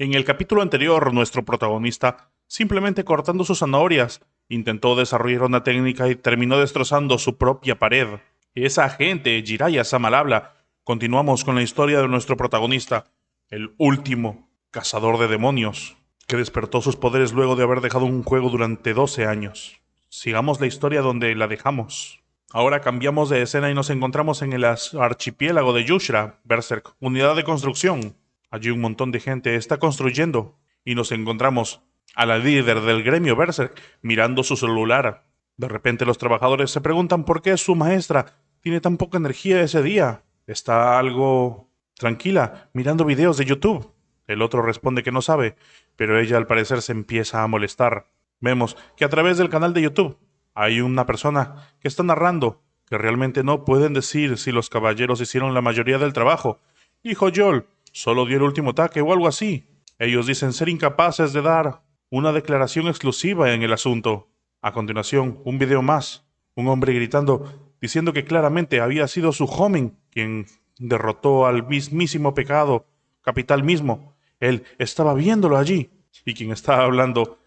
En el capítulo anterior, nuestro protagonista, simplemente cortando sus zanahorias, intentó desarrollar una técnica y terminó destrozando su propia pared. Esa agente, Jiraiya Sama al habla. Continuamos con la historia de nuestro protagonista, el último cazador de demonios, que despertó sus poderes luego de haber dejado un juego durante 12 años. Sigamos la historia donde la dejamos. Ahora cambiamos de escena y nos encontramos en el archipiélago de Yushra, Berserk, unidad de construcción. Allí un montón de gente está construyendo y nos encontramos a la líder del gremio Berserk mirando su celular. De repente los trabajadores se preguntan por qué su maestra tiene tan poca energía ese día. Está algo tranquila mirando videos de YouTube. El otro responde que no sabe, pero ella al parecer se empieza a molestar. Vemos que a través del canal de YouTube hay una persona que está narrando que realmente no pueden decir si los caballeros hicieron la mayoría del trabajo. Hijo Joel solo dio el último ataque o algo así. Ellos dicen ser incapaces de dar una declaración exclusiva en el asunto. A continuación, un video más. Un hombre gritando, diciendo que claramente había sido su homing quien derrotó al mismísimo pecado capital mismo. Él estaba viéndolo allí. Y quien está hablando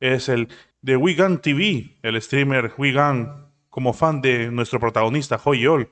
es el de Wigan TV, el streamer Wigan, como fan de nuestro protagonista, Hoyol,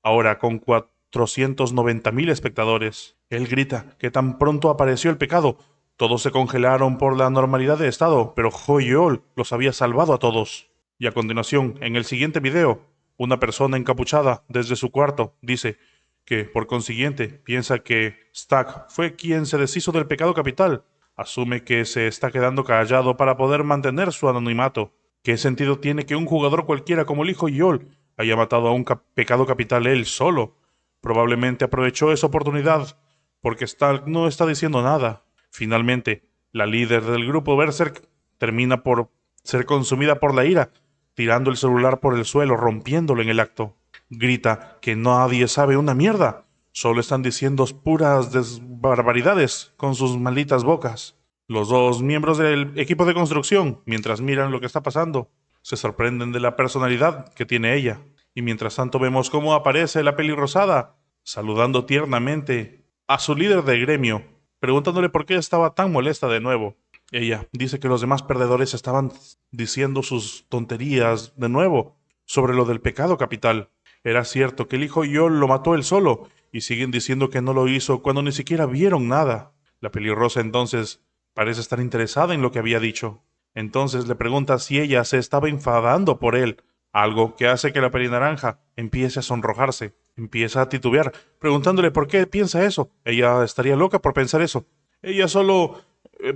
ahora con 490.000 espectadores. Él grita que tan pronto apareció el pecado, todos se congelaron por la normalidad de estado, pero Hoyol los había salvado a todos. Y a continuación, en el siguiente video, una persona encapuchada desde su cuarto dice que, por consiguiente, piensa que Stack fue quien se deshizo del pecado capital. Asume que se está quedando callado para poder mantener su anonimato. ¿Qué sentido tiene que un jugador cualquiera como el hijo Yol haya matado a un pecado capital él solo? Probablemente aprovechó esa oportunidad, porque Stark no está diciendo nada. Finalmente, la líder del grupo Berserk termina por ser consumida por la ira, tirando el celular por el suelo, rompiéndolo en el acto. Grita que nadie sabe una mierda. Solo están diciendo puras barbaridades con sus malditas bocas. Los dos miembros del equipo de construcción, mientras miran lo que está pasando, se sorprenden de la personalidad que tiene ella. Y mientras tanto vemos cómo aparece la pelirrosada, saludando tiernamente a su líder de gremio, preguntándole por qué estaba tan molesta de nuevo. Ella dice que los demás perdedores estaban diciendo sus tonterías de nuevo sobre lo del pecado capital. Era cierto que el hijo Yol lo mató él solo, y siguen diciendo que no lo hizo cuando ni siquiera vieron nada. La pelirrosa entonces parece estar interesada en lo que había dicho. Entonces le pregunta si ella se estaba enfadando por él, algo que hace que la pelinaranja empiece a sonrojarse, empieza a titubear, preguntándole por qué piensa eso. Ella estaría loca por pensar eso. Ella solo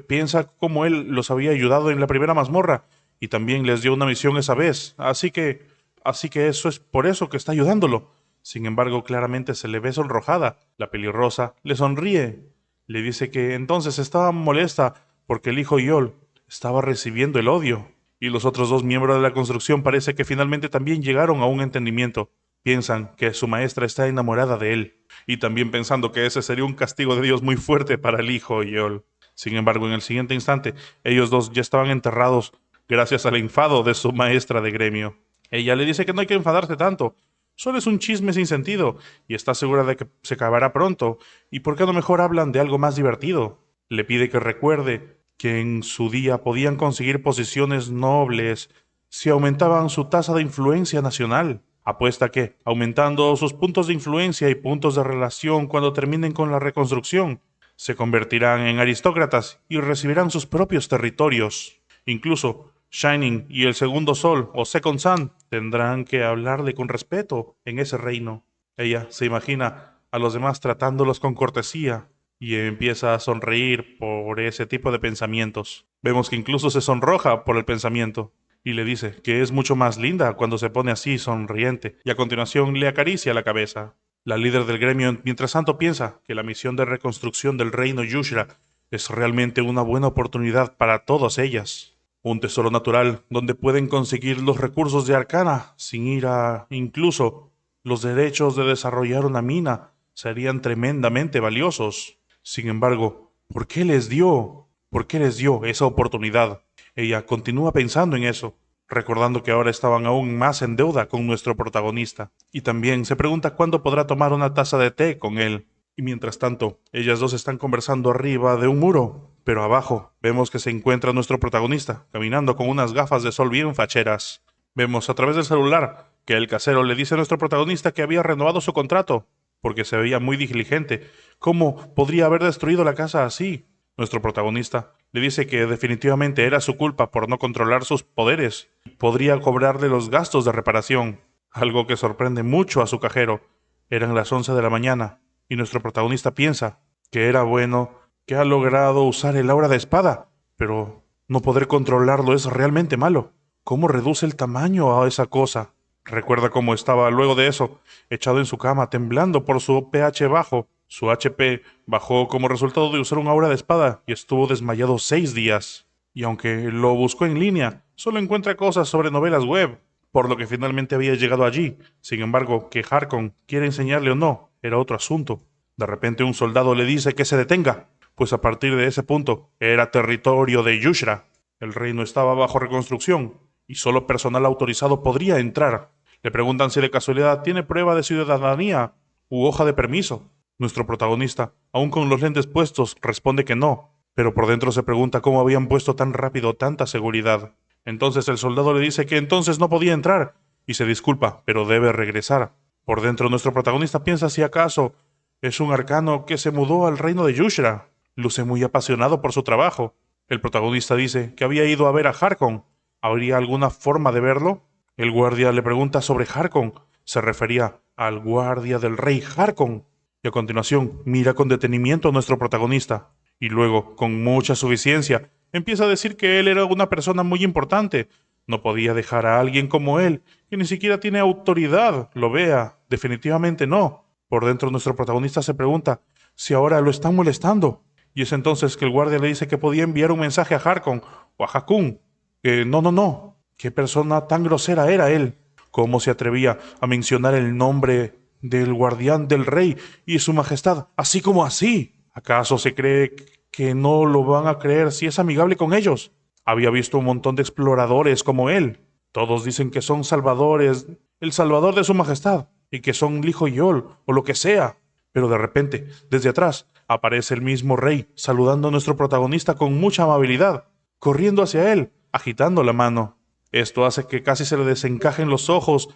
piensa cómo él los había ayudado en la primera mazmorra y también les dio una misión esa vez, así que eso es por eso que está ayudándolo. Sin embargo, claramente se le ve sonrojada. La pelirrosa le sonríe. Le dice que entonces estaba molesta porque el hijo Yol estaba recibiendo el odio. Y los otros dos miembros de la construcción parece que finalmente también llegaron a un entendimiento. Piensan que su maestra está enamorada de él. Y también pensando que ese sería un castigo de Dios muy fuerte para el hijo Yol. Sin embargo, en el siguiente instante, ellos dos ya estaban enterrados gracias al enfado de su maestra de gremio. Ella le dice que no hay que enfadarse tanto. Solo es un chisme sin sentido, y está segura de que se acabará pronto, y por qué no mejor hablan de algo más divertido. Le pide que recuerde que en su día podían conseguir posiciones nobles si aumentaban su tasa de influencia nacional. Apuesta que, aumentando sus puntos de influencia y puntos de relación cuando terminen con la reconstrucción, se convertirán en aristócratas y recibirán sus propios territorios. Incluso Shining y el segundo sol, o Second Sun, tendrán que hablarle con respeto en ese reino. Ella se imagina a los demás tratándolos con cortesía y empieza a sonreír por ese tipo de pensamientos. Vemos que incluso se sonroja por el pensamiento y le dice que es mucho más linda cuando se pone así sonriente, y a continuación le acaricia la cabeza. La líder del gremio, mientras tanto, piensa que la misión de reconstrucción del reino Yushra es realmente una buena oportunidad para todas ellas. Un tesoro natural donde pueden conseguir los recursos de Arcana sin ir a incluso los derechos de desarrollar una mina serían tremendamente valiosos. Sin embargo, ¿por qué les dio? ¿Por qué les dio esa oportunidad? Ella continúa pensando en eso, recordando que ahora estaban aún más en deuda con nuestro protagonista, y también se pregunta cuándo podrá tomar una taza de té con él. Y mientras tanto, ellas dos están conversando arriba de un muro, Pero abajo vemos que se encuentra nuestro protagonista, caminando con unas gafas de sol bien facheras. Vemos a través del celular que el casero le dice a nuestro protagonista que había renovado su contrato, porque se veía muy diligente. ¿Cómo podría haber destruido la casa así? Nuestro protagonista le dice que definitivamente era su culpa por no controlar sus poderes. Podría cobrarle los gastos de reparación, algo que sorprende mucho a su cajero. Eran las 11 de la mañana, y nuestro protagonista piensa que era bueno, que ha logrado usar el aura de espada, pero no poder controlarlo es realmente malo. ¿Cómo reduce el tamaño a esa cosa? Recuerda cómo estaba luego de eso, echado en su cama, temblando por su pH bajo. Su HP bajó como resultado de usar un aura de espada y estuvo desmayado 6 días. Y aunque lo buscó en línea, solo encuentra cosas sobre novelas web, por lo que finalmente había llegado allí. Sin embargo, que Harkon quiera enseñarle o no, era otro asunto. De repente un soldado le dice que se detenga, pues a partir de ese punto era territorio de Yushra. El reino estaba bajo reconstrucción y solo personal autorizado podría entrar. Le preguntan si de casualidad tiene prueba de ciudadanía u hoja de permiso. Nuestro protagonista, aún con los lentes puestos, responde que no, pero por dentro se pregunta cómo habían puesto tan rápido tanta seguridad. Entonces el soldado le dice que entonces no podía entrar y se disculpa, pero debe regresar. Por dentro nuestro protagonista piensa si acaso es un arcano que se mudó al reino de Yushra. Luce muy apasionado por su trabajo. El protagonista dice que había ido a ver a Harkon. ¿Habría alguna forma de verlo? El guardia le pregunta sobre Harkon. Se refería al guardia del rey Harkon. Y a continuación mira con detenimiento a nuestro protagonista. Y luego, con mucha suficiencia, empieza a decir que él era una persona muy importante. No podía dejar a alguien como él, que ni siquiera tiene autoridad, lo vea. Definitivamente no. Por dentro nuestro protagonista se pregunta si ahora lo están molestando. Y es entonces que el guardia le dice que podía enviar un mensaje a Harkon o a Hakun. Que no. ¿Qué persona tan grosera era él? ¿Cómo se atrevía a mencionar el nombre del guardián del rey y su majestad, así como así? ¿Acaso se cree que no lo van a creer si es amigable con ellos? Había visto un montón de exploradores como él. Todos dicen que son salvadores, el salvador de su majestad, y que son Lijo Yol o lo que sea. Pero de repente, desde atrás, aparece el mismo rey, saludando a nuestro protagonista con mucha amabilidad, corriendo hacia él, agitando la mano. Esto hace que casi se le desencajen los ojos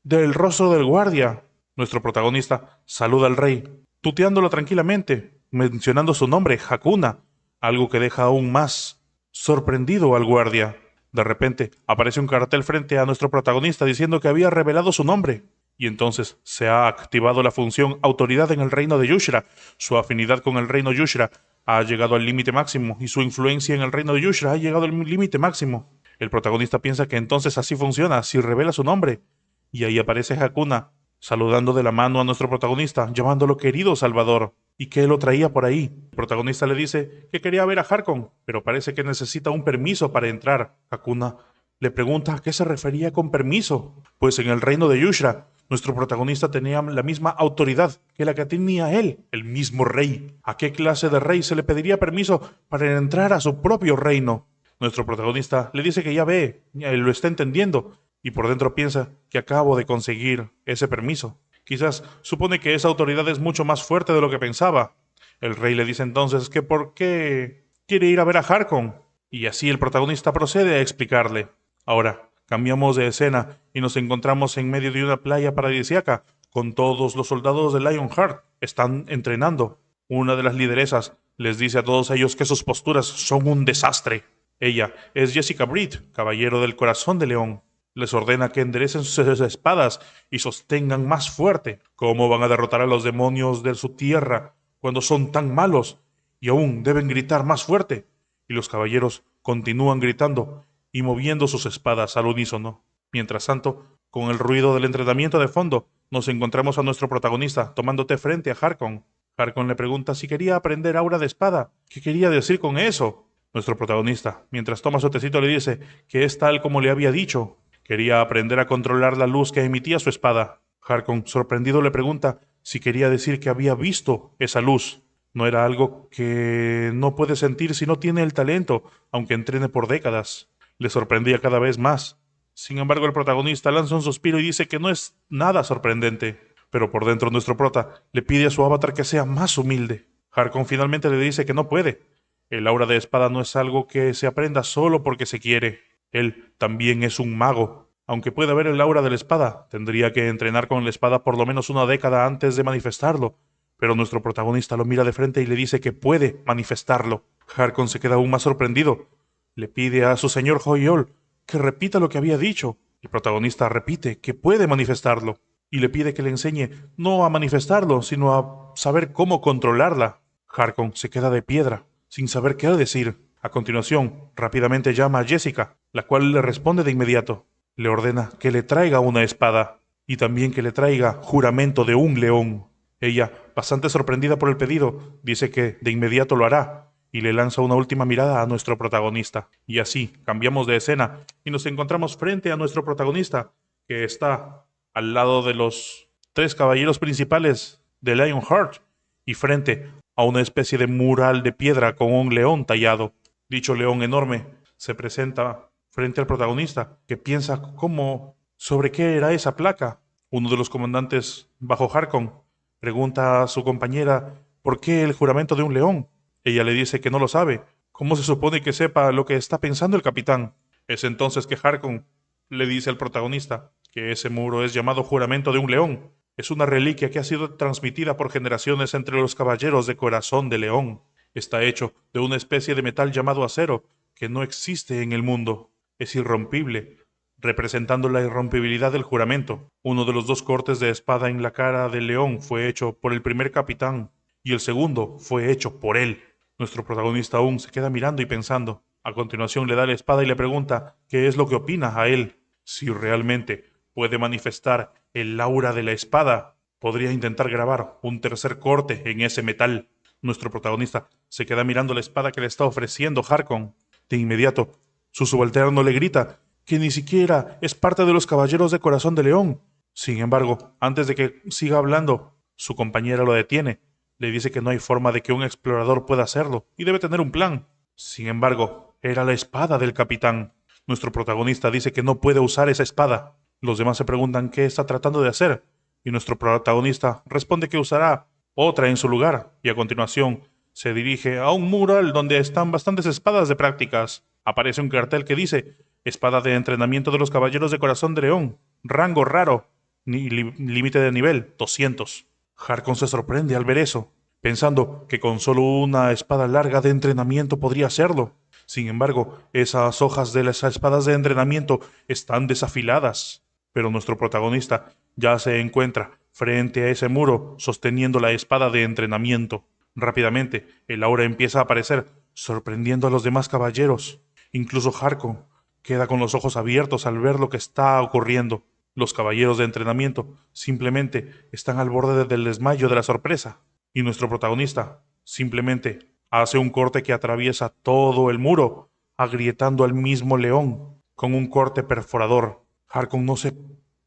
del rostro del guardia. Nuestro protagonista saluda al rey, tuteándolo tranquilamente, mencionando su nombre, Hakuna, algo que deja aún más sorprendido al guardia. De repente, aparece un cartel frente a nuestro protagonista diciendo que había revelado su nombre. Y entonces se ha activado la función autoridad en el reino de Yushra. Su afinidad con el reino Yushra ha llegado al límite máximo y su influencia en el reino de Yushra ha llegado al límite máximo. El protagonista piensa que entonces así funciona si revela su nombre. Y ahí aparece Hakuna, saludando de la mano a nuestro protagonista, llamándolo querido Salvador, y que él lo traía por ahí. El protagonista le dice que quería ver a Harkon, pero parece que necesita un permiso para entrar. Hakuna le pregunta a qué se refería con permiso, pues en el reino de Yushra, nuestro protagonista tenía la misma autoridad que la que tenía él, el mismo rey. ¿A qué clase de rey se le pediría permiso para entrar a su propio reino? Nuestro protagonista le dice que ya ve, él lo está entendiendo, y por dentro piensa que acabo de conseguir ese permiso. Quizás supone que esa autoridad es mucho más fuerte de lo que pensaba. El rey le dice entonces que por qué quiere ir a ver a Harkon, y así el protagonista procede a explicarle. Ahora, cambiamos de escena y nos encontramos en medio de una playa paradisíaca con todos los soldados de Lionheart. Están entrenando. Una de las lideresas les dice a todos ellos que sus posturas son un desastre. Ella es Jessica Britt, caballero del corazón de león. Les ordena que enderecen sus espadas y sostengan más fuerte. ¿Cómo van a derrotar a los demonios de su tierra cuando son tan malos? Y aún deben gritar más fuerte. Y los caballeros continúan gritando y moviendo sus espadas al unísono. Mientras tanto, con el ruido del entrenamiento de fondo, nos encontramos a nuestro protagonista tomando té frente a Harkon. Harkon le pregunta si quería aprender aura de espada. ¿Qué quería decir con eso? Nuestro protagonista, mientras toma su tecito, le dice que es tal como le había dicho. Quería aprender a controlar la luz que emitía su espada. Harkon, sorprendido, le pregunta si quería decir que había visto esa luz. No era algo que no puede sentir si no tiene el talento, aunque entrene por décadas. Le sorprendía cada vez más. Sin embargo, el protagonista lanza un suspiro y dice que no es nada sorprendente. Pero por dentro nuestro prota le pide a su avatar que sea más humilde. Harkon finalmente le dice que no puede. El aura de espada no es algo que se aprenda solo porque se quiere. Él también es un mago. Aunque pueda ver el aura de la espada, tendría que entrenar con la espada por lo menos una década antes de manifestarlo. Pero nuestro protagonista lo mira de frente y le dice que puede manifestarlo. Harkon se queda aún más sorprendido. Le pide a su señor Hoyol que repita lo que había dicho. El protagonista repite que puede manifestarlo y le pide que le enseñe no a manifestarlo, sino a saber cómo controlarla. Harkon se queda de piedra, sin saber qué decir. A continuación, rápidamente llama a Jessica, la cual le responde de inmediato. Le ordena que le traiga una espada y también que le traiga juramento de un león. Ella, bastante sorprendida por el pedido, dice que de inmediato lo hará y le lanza una última mirada a nuestro protagonista. Y así, cambiamos de escena y nos encontramos frente a nuestro protagonista, que está al lado de los tres caballeros principales de Lionheart y frente a una especie de mural de piedra con un león tallado. Dicho león enorme se presenta frente al protagonista, que piensa sobre qué era esa placa. Uno de los comandantes bajo Harkon pregunta a su compañera por qué el juramento de un león. Ella le dice que no lo sabe. ¿Cómo se supone que sepa lo que está pensando el capitán? Es entonces que Harkon le dice al protagonista que ese muro es llamado juramento de un león. Es una reliquia que ha sido transmitida por generaciones entre los caballeros de corazón de león. Está hecho de una especie de metal llamado acero que no existe en el mundo. Es irrompible, representando la irrompibilidad del juramento. Uno de los dos cortes de espada en la cara del león fue hecho por el primer capitán y el segundo fue hecho por él. Nuestro protagonista aún se queda mirando y pensando. A continuación le da la espada y le pregunta qué es lo que opina a él. Si realmente puede manifestar el aura de la espada, podría intentar grabar un tercer corte en ese metal. Nuestro protagonista se queda mirando la espada que le está ofreciendo Harkon. De inmediato, su subalterno le grita que ni siquiera es parte de los caballeros de corazón de león. Sin embargo, antes de que siga hablando, su compañera lo detiene. Le dice que no hay forma de que un explorador pueda hacerlo y debe tener un plan. Sin embargo, era la espada del capitán. Nuestro protagonista dice que no puede usar esa espada. Los demás se preguntan qué está tratando de hacer y nuestro protagonista responde que usará otra en su lugar y a continuación se dirige a un mural donde están bastantes espadas de prácticas. Aparece un cartel que dice espada de entrenamiento de los caballeros de corazón de león, rango raro, límite de nivel 200. Harkon se sorprende al ver eso, pensando que con solo una espada larga de entrenamiento podría hacerlo. Sin embargo, esas hojas de las espadas de entrenamiento están desafiladas. Pero nuestro protagonista ya se encuentra frente a ese muro sosteniendo la espada de entrenamiento. Rápidamente, el aura empieza a aparecer, sorprendiendo a los demás caballeros. Incluso Harkon queda con los ojos abiertos al ver lo que está ocurriendo. Los caballeros de entrenamiento simplemente están al borde del desmayo de la sorpresa. Y nuestro protagonista simplemente hace un corte que atraviesa todo el muro, agrietando al mismo león con un corte perforador. Harkon no se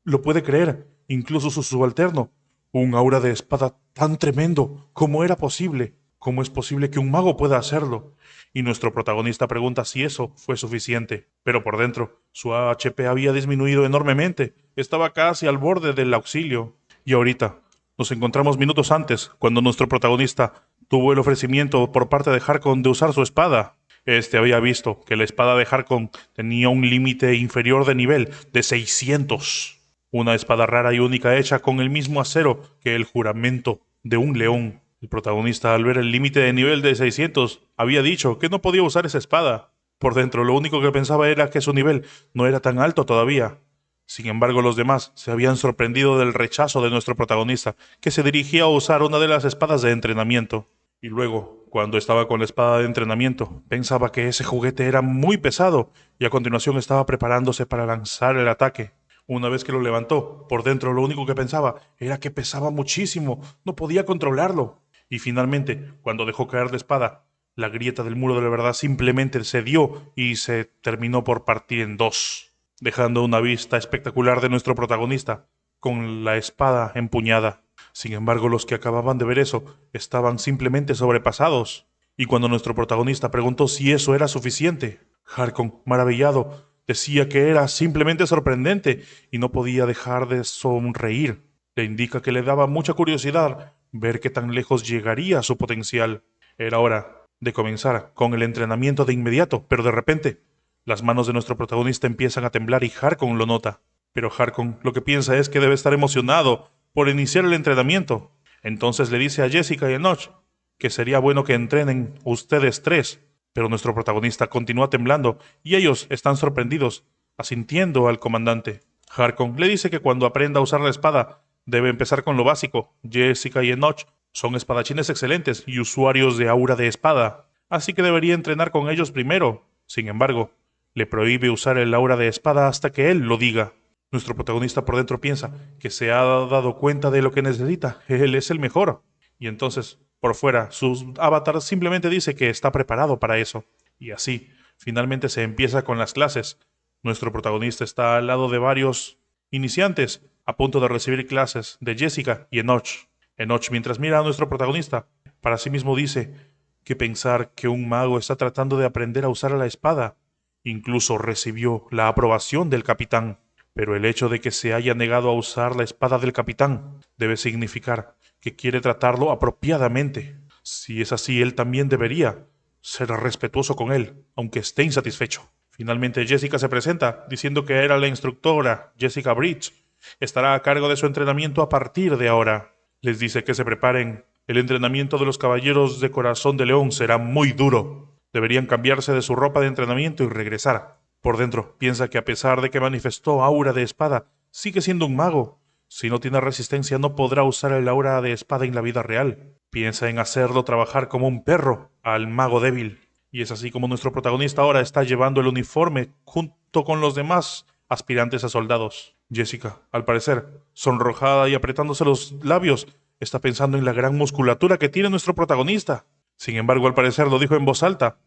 lo puede creer, incluso su subalterno. Un aura de espada tan tremendo. ¿Cómo era posible? ¿Cómo es posible que un mago pueda hacerlo? Y nuestro protagonista pregunta si eso fue suficiente. Pero por dentro, su HP había disminuido enormemente. Estaba casi al borde del auxilio. Y ahorita, nos encontramos minutos antes, cuando nuestro protagonista tuvo el ofrecimiento por parte de Harkon de usar su espada. Este había visto que la espada de Harkon tenía un límite inferior de nivel de 600. Una espada rara y única hecha con el mismo acero que el juramento de un león. El protagonista, al ver el límite de nivel de 600, había dicho que no podía usar esa espada. Por dentro, lo único que pensaba era que su nivel no era tan alto todavía. Sin embargo, los demás se habían sorprendido del rechazo de nuestro protagonista, que se dirigía a usar una de las espadas de entrenamiento. Y luego, cuando estaba con la espada de entrenamiento, pensaba que ese juguete era muy pesado y a continuación estaba preparándose para lanzar el ataque. Una vez que lo levantó, por dentro lo único que pensaba era que pesaba muchísimo, no podía controlarlo. Y finalmente, cuando dejó caer la espada, la grieta del muro de la verdad simplemente cedió y se terminó por partir en dos, dejando una vista espectacular de nuestro protagonista, con la espada empuñada. Sin embargo, los que acababan de ver eso estaban simplemente sobrepasados. Y cuando nuestro protagonista preguntó si eso era suficiente, Harkon, maravillado, decía que era simplemente sorprendente y no podía dejar de sonreír. Le indica que le daba mucha curiosidad ver qué tan lejos llegaría su potencial. Era hora de comenzar con el entrenamiento de inmediato, pero de repente las manos de nuestro protagonista empiezan a temblar y Harkon lo nota. Pero Harkon lo que piensa es que debe estar emocionado por iniciar el entrenamiento. Entonces le dice a Jessica y a Enoch que sería bueno que entrenen ustedes tres. Pero nuestro protagonista continúa temblando y ellos están sorprendidos, asintiendo al comandante. Harkon le dice que cuando aprenda a usar la espada debe empezar con lo básico. Jessica y Enoch son espadachines excelentes y usuarios de aura de espada, así que debería entrenar con ellos primero. Sin embargo, le prohíbe usar el aura de espada hasta que él lo diga. Nuestro protagonista por dentro piensa que se ha dado cuenta de lo que necesita. Él es el mejor. Y entonces, por fuera, su avatar simplemente dice que está preparado para eso. Y así, finalmente se empieza con las clases. Nuestro protagonista está al lado de varios iniciantes a punto de recibir clases de Jessica y Enoch. Enoch, mientras mira a nuestro protagonista, para sí mismo dice que pensar que un mago está tratando de aprender a usar la espada. Incluso recibió la aprobación del capitán. Pero el hecho de que se haya negado a usar la espada del capitán debe significar que quiere tratarlo apropiadamente. Si es así, él también debería ser respetuoso con él, aunque esté insatisfecho. Finalmente Jessica se presenta, diciendo que era la instructora, Jessica Bridge. Estará a cargo de su entrenamiento a partir de ahora. Les dice que se preparen. El entrenamiento de los caballeros de corazón de león será muy duro. Deberían cambiarse de su ropa de entrenamiento y regresar. Por dentro, piensa que a pesar de que manifestó aura de espada, sigue siendo un mago. Si no tiene resistencia, no podrá usar el aura de espada en la vida real. Piensa en hacerlo trabajar como un perro al mago débil. Y es así como nuestro protagonista ahora está llevando el uniforme junto con los demás aspirantes a soldados. Jessica, al parecer, sonrojada y apretándose los labios, está pensando en la gran musculatura que tiene nuestro protagonista. Sin embargo, al parecer lo dijo en voz alta.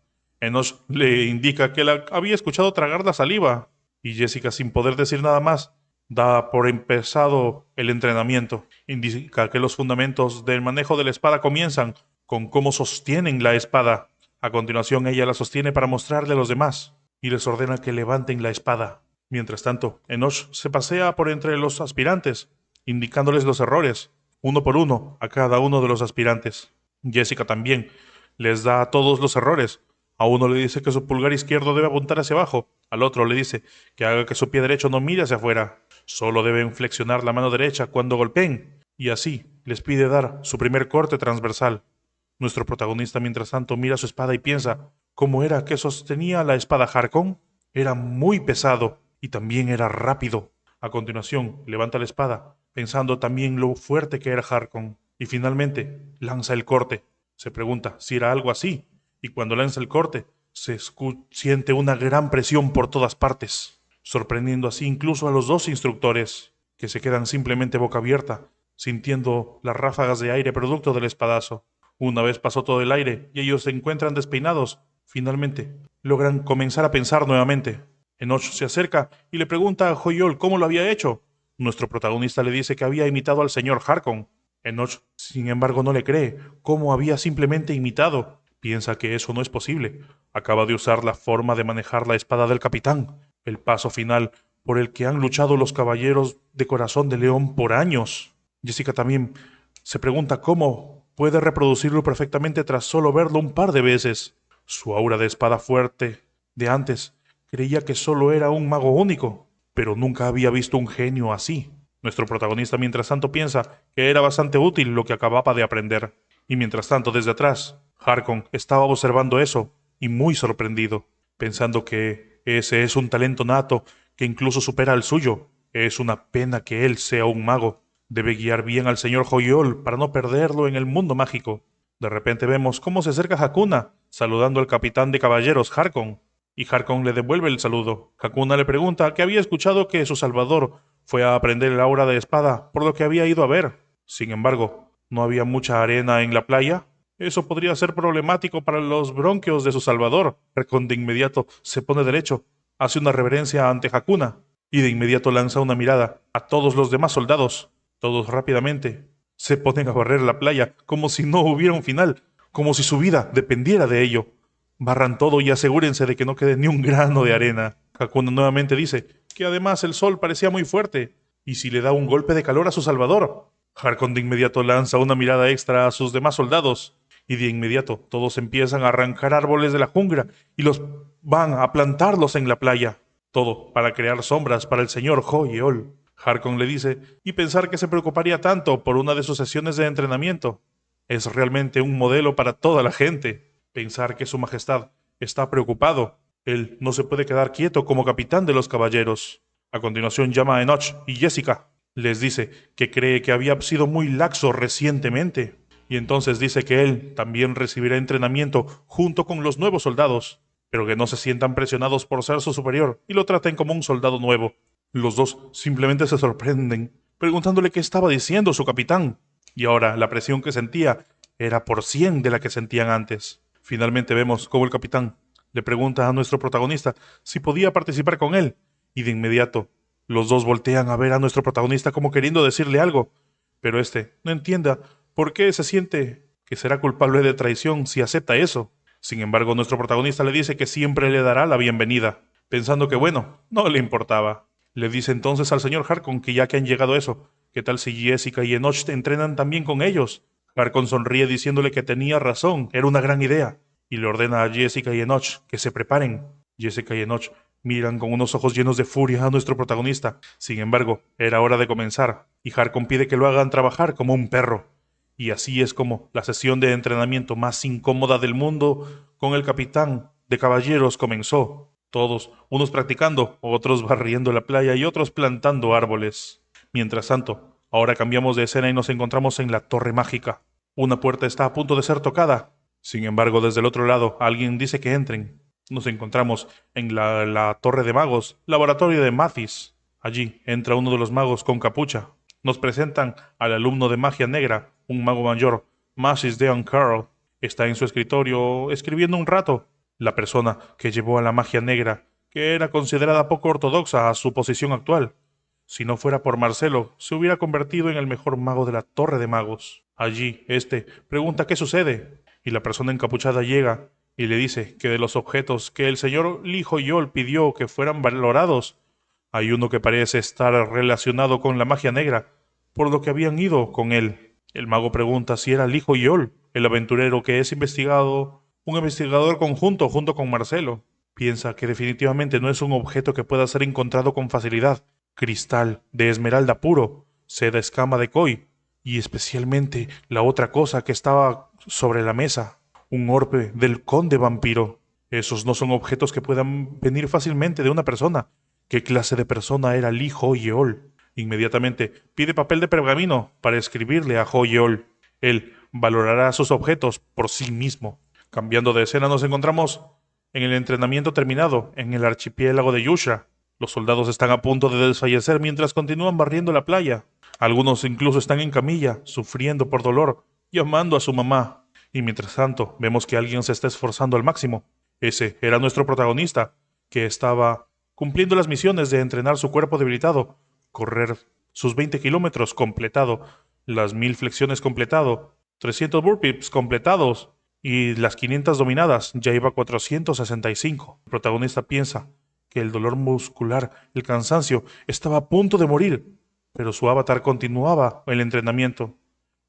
Enoch le indica que la había escuchado tragar la saliva, y Jessica, sin poder decir nada más, da por empezado el entrenamiento. Indica que los fundamentos del manejo de la espada comienzan con cómo sostienen la espada. A continuación, ella la sostiene para mostrarle a los demás, y les ordena que levanten la espada. Mientras tanto, Enoch se pasea por entre los aspirantes, indicándoles los errores, uno por uno, a cada uno de los aspirantes. Jessica también les da todos los errores. A uno le dice que su pulgar izquierdo debe apuntar hacia abajo, al otro le dice que haga que su pie derecho no mire hacia afuera, solo deben flexionar la mano derecha cuando golpeen, y así les pide dar su primer corte transversal. Nuestro protagonista, mientras tanto, mira su espada y piensa cómo era que sostenía la espada Harkon. Era muy pesado y también era rápido. A continuación, levanta la espada, pensando también lo fuerte que era Harkon, y finalmente lanza el corte. Se pregunta si era algo así, y cuando lanza el corte, siente una gran presión por todas partes, sorprendiendo así incluso a los dos instructores, que se quedan simplemente boca abierta, sintiendo las ráfagas de aire producto del espadazo. Una vez pasó todo el aire y ellos se encuentran despeinados, finalmente logran comenzar a pensar nuevamente. Enoch se acerca y le pregunta a Joyol cómo lo había hecho. Nuestro protagonista le dice que había imitado al señor Harkon. Enoch, sin embargo, no le cree cómo había simplemente imitado. Piensa que eso no es posible. Acaba de usar la forma de manejar la espada del capitán, el paso final por el que han luchado los caballeros de corazón de león por años. Jessica también se pregunta cómo puede reproducirlo perfectamente tras solo verlo un par de veces. Su aura de espada fuerte de antes creía que solo era un mago único, pero nunca había visto un genio así. Nuestro protagonista, mientras tanto, piensa que era bastante útil lo que acababa de aprender. Y mientras tanto, desde atrás, Harkon estaba observando eso y muy sorprendido, pensando que ese es un talento nato que incluso supera al suyo. Es una pena que él sea un mago. Debe guiar bien al señor Joyol para no perderlo en el mundo mágico. De repente vemos cómo se acerca Hakuna, saludando al capitán de caballeros Harkon, y Harkon le devuelve el saludo. Hakuna le pregunta que había escuchado que su salvador fue a aprender el aura de espada, por lo que había ido a ver. Sin embargo, ¿no había mucha arena en la playa? Eso podría ser problemático para los bronquios de su salvador. Harkon de inmediato se pone derecho, hace una reverencia ante Hakuna, y de inmediato lanza una mirada a todos los demás soldados. Todos rápidamente se ponen a barrer la playa como si no hubiera un final, como si su vida dependiera de ello. Barran todo y asegúrense de que no quede ni un grano de arena. Hakuna nuevamente dice que además el sol parecía muy fuerte, y si le da un golpe de calor a su salvador. Harkon de inmediato lanza una mirada extra a sus demás soldados, y de inmediato todos empiezan a arrancar árboles de la jungla y los van a plantarlos en la playa. Todo para crear sombras para el señor Hoyeol. Harkon le dice, y pensar que se preocuparía tanto por una de sus sesiones de entrenamiento. Es realmente un modelo para toda la gente. Pensar que su majestad está preocupado. Él no se puede quedar quieto como capitán de los caballeros. A continuación llama a Enoch y Jessica. Les dice que cree que había sido muy laxo recientemente. Y entonces dice que él también recibirá entrenamiento junto con los nuevos soldados, pero que no se sientan presionados por ser su superior y lo traten como un soldado nuevo. Los dos simplemente se sorprenden, preguntándole qué estaba diciendo su capitán. Y ahora la presión que sentía era por 100 de la que sentían antes. Finalmente vemos cómo el capitán le pregunta a nuestro protagonista si podía participar con él, y de inmediato los dos voltean a ver a nuestro protagonista como queriendo decirle algo, pero este no entienda por qué se siente que será culpable de traición si acepta eso. Sin embargo, nuestro protagonista le dice que siempre le dará la bienvenida, pensando que bueno, no le importaba. Le dice entonces al señor Harkon que ya que han llegado a eso, ¿qué tal si Jessica y Enoch entrenan también con ellos? Harkon sonríe diciéndole que tenía razón, era una gran idea, y le ordena a Jessica y Enoch que se preparen. Jessica y Enoch miran con unos ojos llenos de furia a nuestro protagonista. Sin embargo, era hora de comenzar, y Harkon pide que lo hagan trabajar como un perro. Y así es como la sesión de entrenamiento más incómoda del mundo con el capitán de caballeros comenzó. Todos, unos practicando, otros barriendo la playa y otros plantando árboles. Mientras tanto, ahora cambiamos de escena y nos encontramos en la Torre Mágica. Una puerta está a punto de ser tocada. Sin embargo, desde el otro lado, alguien dice que entren. Nos encontramos en la Torre de Magos, laboratorio de Mathis. Allí entra uno de los magos con capucha. Nos presentan al alumno de magia negra, un mago mayor, Mathis Deon Carl. Está en su escritorio escribiendo un rato. La persona que llevó a la magia negra, que era considerada poco ortodoxa a su posición actual. Si no fuera por Marcelo, se hubiera convertido en el mejor mago de la Torre de Magos. Allí, pregunta qué sucede, y la persona encapuchada llega y le dice que de los objetos que el señor Lee Hoyol pidió que fueran valorados, hay uno que parece estar relacionado con la magia negra, por lo que habían ido con él. El mago pregunta si era Lee Hoyol, el aventurero que es un investigador conjunto junto con Marcelo. Piensa que definitivamente no es un objeto que pueda ser encontrado con facilidad. Cristal de esmeralda puro, seda escama de koi, y especialmente la otra cosa que estaba sobre la mesa, un orbe del conde vampiro. Esos no son objetos que puedan venir fácilmente de una persona. ¿Qué clase de persona era Lee Hoyeol? Inmediatamente pide papel de pergamino para escribirle a Hoyeol. Él valorará sus objetos por sí mismo. Cambiando de escena nos encontramos en el entrenamiento terminado en el archipiélago de Yusha. Los soldados están a punto de desfallecer mientras continúan barriendo la playa. Algunos incluso están en camilla, sufriendo por dolor, llamando a su mamá. Y mientras tanto, vemos que alguien se está esforzando al máximo. Ese era nuestro protagonista, que estaba cumpliendo las misiones de entrenar su cuerpo debilitado, correr sus 20 kilómetros completado, las 1000 flexiones completado, 300 burpees completados y las 500 dominadas. Ya iba a 465. El protagonista piensa que el dolor muscular, el cansancio, estaba a punto de morir, pero su avatar continuaba el entrenamiento.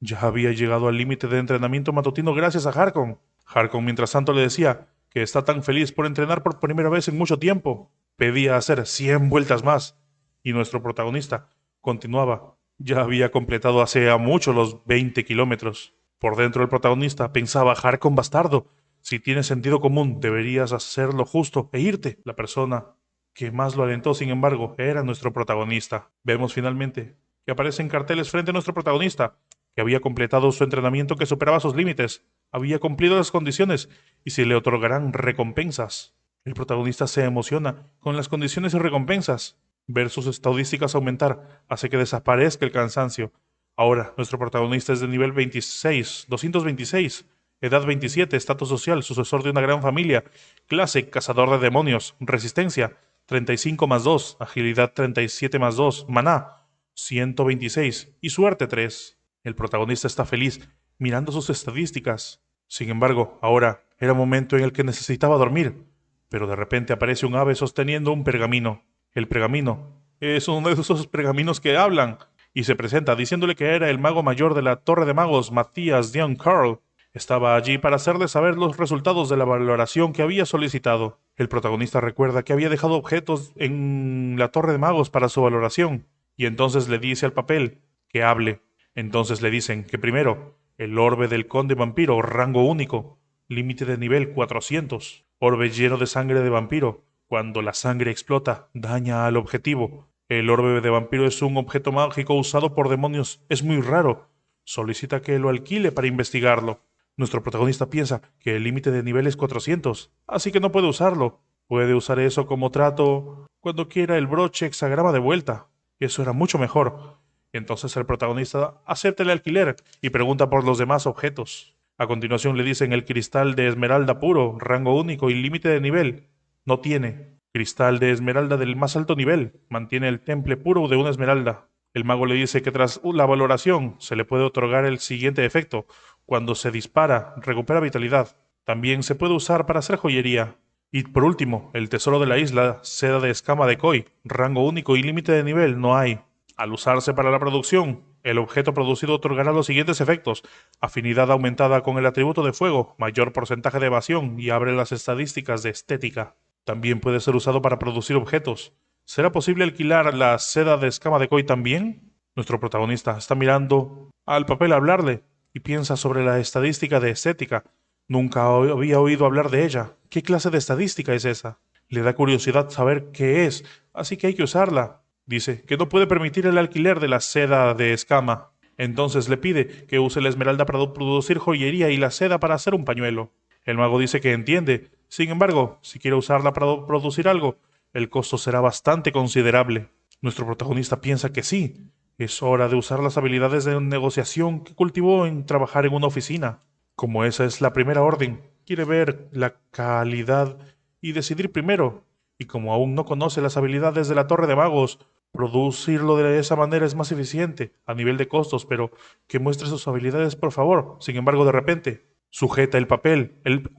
Ya había llegado al límite de entrenamiento matutino gracias a Harkon. Harkon, mientras tanto, le decía que está tan feliz por entrenar por primera vez en mucho tiempo. Pedía hacer 100 vueltas más. Y nuestro protagonista continuaba. Ya había completado hace mucho los 20 kilómetros. Por dentro el protagonista pensaba: Harkon bastardo, si tienes sentido común, deberías hacer lo justo e irte. La persona que más lo alentó, sin embargo, era nuestro protagonista. Vemos finalmente que aparecen carteles frente a nuestro protagonista, que había completado su entrenamiento que superaba sus límites, había cumplido las condiciones y se le otorgarán recompensas. El protagonista se emociona con las condiciones y recompensas. Ver sus estadísticas aumentar hace que desaparezca el cansancio. Ahora, nuestro protagonista es de nivel 226, edad 27, estatus social, sucesor de una gran familia, clase, cazador de demonios, resistencia, 35 más 2, agilidad 37 más 2, maná, 126 y suerte 3. El protagonista está feliz mirando sus estadísticas. Sin embargo, ahora era momento en el que necesitaba dormir, pero de repente aparece un ave sosteniendo un pergamino. El pergamino es uno de esos pergaminos que hablan, y se presenta diciéndole que era el mago mayor de la Torre de Magos, Matthias Deon Carl. Estaba allí para hacerle saber los resultados de la valoración que había solicitado. El protagonista recuerda que había dejado objetos en la Torre de Magos para su valoración, y entonces le dice al papel que hable. Entonces le dicen que primero, el orbe del conde vampiro, rango único, límite de nivel 400. Orbe lleno de sangre de vampiro. Cuando la sangre explota, daña al objetivo. El orbe de vampiro es un objeto mágico usado por demonios. Es muy raro. Solicita que lo alquile para investigarlo. Nuestro protagonista piensa que el límite de nivel es 400, así que no puede usarlo. Puede usar eso como trato cuando quiera el broche hexagrama de vuelta. Eso era mucho mejor. Entonces el protagonista acepta el alquiler y pregunta por los demás objetos. A continuación le dicen el cristal de esmeralda puro, rango único y límite de nivel. No tiene. Cristal de esmeralda del más alto nivel. Mantiene el temple puro de una esmeralda. El mago le dice que tras la valoración se le puede otorgar el siguiente efecto. Cuando se dispara, recupera vitalidad. También se puede usar para hacer joyería. Y por último, el tesoro de la isla, seda de escama de koi, rango único y límite de nivel no hay. Al usarse para la producción, el objeto producido otorgará los siguientes efectos: afinidad aumentada con el atributo de fuego, mayor porcentaje de evasión y abre las estadísticas de estética. También puede ser usado para producir objetos. ¿Será posible alquilar la seda de escama de koi también? Nuestro protagonista está mirando al papel a hablarle y piensa sobre la estadística de estética. Nunca había oído hablar de ella. ¿Qué clase de estadística es esa? Le da curiosidad saber qué es, así que hay que usarla. Dice que no puede permitir el alquiler de la seda de escama. Entonces le pide que use la esmeralda para producir joyería y la seda para hacer un pañuelo. El mago dice que entiende. Sin embargo, si quiere usarla para producir algo, el costo será bastante considerable. Nuestro protagonista piensa que sí. Es hora de usar las habilidades de negociación que cultivó en trabajar en una oficina. Como esa es la primera orden, quiere ver la calidad y decidir primero. Y como aún no conoce las habilidades de la Torre de Magos, producirlo de esa manera es más eficiente a nivel de costos, pero que muestre sus habilidades, por favor. Sin embargo, de repente, sujeta el papel, el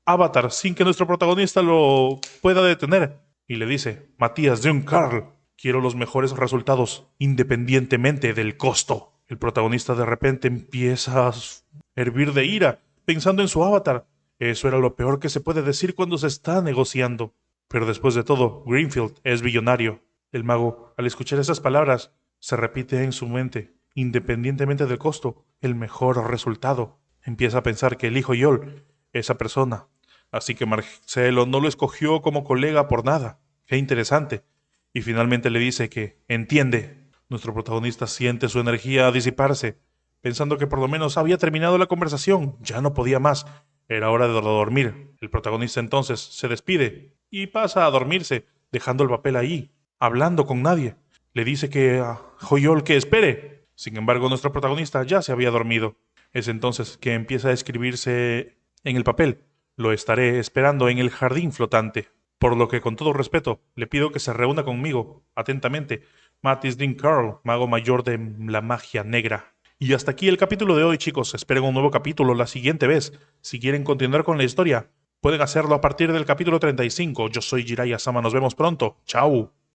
avatar, sin que nuestro protagonista lo pueda detener, y le dice: Matías de un Carl, quiero los mejores resultados, independientemente del costo. El protagonista de repente empieza a hervir de ira, pensando en su avatar. Eso era lo peor que se puede decir cuando se está negociando. Pero después de todo, Greenfield es billonario. El mago, al escuchar esas palabras, se repite en su mente: independientemente del costo, el mejor resultado. Empieza a pensar que el hijo Yol, esa persona. Así que Marcelo no lo escogió como colega por nada. Qué interesante. Y finalmente le dice que entiende. Nuestro protagonista siente su energía disiparse, pensando que por lo menos había terminado la conversación. Ya no podía más. Era hora de dormir. El protagonista entonces se despide y pasa a dormirse, dejando el papel ahí, hablando con nadie. Le dice que a Joyol que espere. Sin embargo, nuestro protagonista ya se había dormido. Es entonces que empieza a escribirse en el papel: lo estaré esperando en el jardín flotante. Por lo que, con todo respeto, le pido que se reúna conmigo. Atentamente, Matis Dean Carl, mago mayor de la magia negra. Y hasta aquí el capítulo de hoy, chicos. Esperen un nuevo capítulo la siguiente vez. Si quieren continuar con la historia, pueden hacerlo a partir del capítulo 35. Yo soy Jiraiya Sama. Nos vemos pronto. Chao.